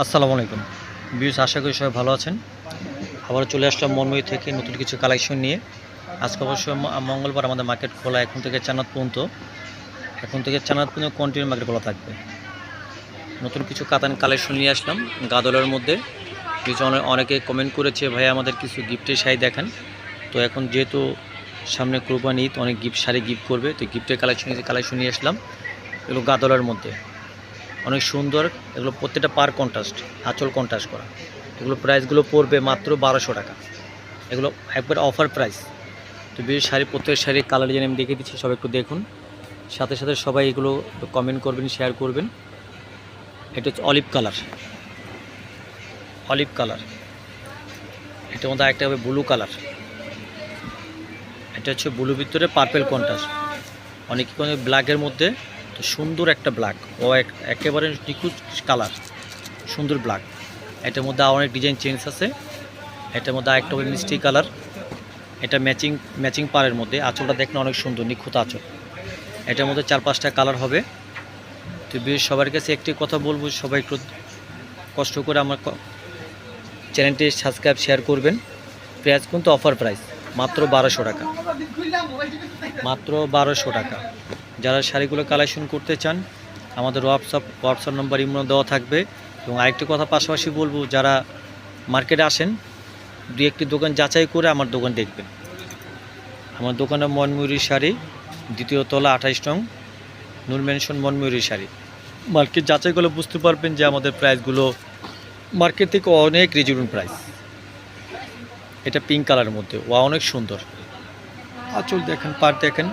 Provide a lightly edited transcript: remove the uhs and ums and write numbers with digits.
আসসালামু আলাইকুম ভিউয়ার্স, আশা করি সবাই ভালো আছেন। আবার চলে আসলাম মনময়ী থেকে নতুন কিছু কালেকশন নিয়ে। আজকে অবশ্য মঙ্গলবার আমাদের মার্কেট খোলা এখন থেকে চাঁদনাথ পর্যন্ত কন্টিনিউ মার্কেট খোলা থাকবে। নতুন কিছু কাতান কালেকশন নিয়ে আসলাম গাদলের মধ্যে। কিছু অনেকে কমেন্ট করেছে, ভাই আমাদের কিছু গিফটের শাড়ি দেখান। তো এখন যেহেতু সামনে কুরবানি ঈদ, অনেক শাড়ি গিফট করবে, তো গিফটের কালেকশন নিয়ে আসলাম। এগুলো গাদলের মধ্যে অনেক সুন্দর। এগুলো প্রত্যেকটা পার কন্ট্রাস্ট, আঁচল কন্ট্রাস্ট করা। এগুলো প্রাইসগুলো পড়বে মাত্র 1200 টাকা। এগুলো একবার অফার প্রাইস। তো বিশেষ শাড়ি, প্রত্যেক শাড়ির কালার যেন আমি দেখিয়ে দিচ্ছি, সবাই একটু দেখুন। সাথে সাথে সবাই এগুলো কমেন্ট করবেন, শেয়ার করবেন। এটা হচ্ছে অলিভ কালার, এটার মধ্যে আরেকটা হবে ব্লু কালার। এটা হচ্ছে ব্লু ভিতরে পার্পেল কন্ট্রাস্ট, অনেক ব্ল্যাকের মধ্যে। তো সুন্দর একটা ব্ল্যাক, ও একেবারে নিখুঁত কালার, সুন্দর ব্ল্যাক। এটার মধ্যে অনেক ডিজাইন চেঞ্জ আছে। এটার মধ্যে আরেকটা হবে মিষ্টি কালার। এটা ম্যাচিং পাড়ের মধ্যে, আঁচলটা দেখলে অনেক সুন্দর, নিখুঁত আঁচল। এটার মধ্যে 4-5টা কালার হবে। তো সবার কাছে একটি কথা বলবো, সবাই একটু কষ্ট করে আমার চ্যানেলটি সাবস্ক্রাইব, শেয়ার করবেন। প্রাইস কিন্তু অফার প্রাইস, মাত্র 1200 টাকা, মাত্র 1200 টাকা। যারা শাড়িগুলো কালেকশন করতে চান, আমাদের হোয়াটসঅ্যাপ নাম্বার ইমো দেওয়া থাকবে। এবং আরেকটি কথা পাশাপাশি বলবো, যারা মার্কেটে আসেন, দু একটি দোকান যাচাই করে আমার দোকান দেখবেন। আমার দোকানে মনময়ূরী শাড়ি, 2য় তলা, 28 নং, নূর ম্যানশন মনময়ূরী শাড়ি। মার্কেট যাচাই করলে বুঝতে পারবেন যে আমাদের প্রাইসগুলো মার্কেট থেকে অনেক রিজনেবল প্রাইস। এটা পিঙ্ক কালারের মধ্যে, অনেক সুন্দর। আঁচল দেখেন, পাড় দেখেন।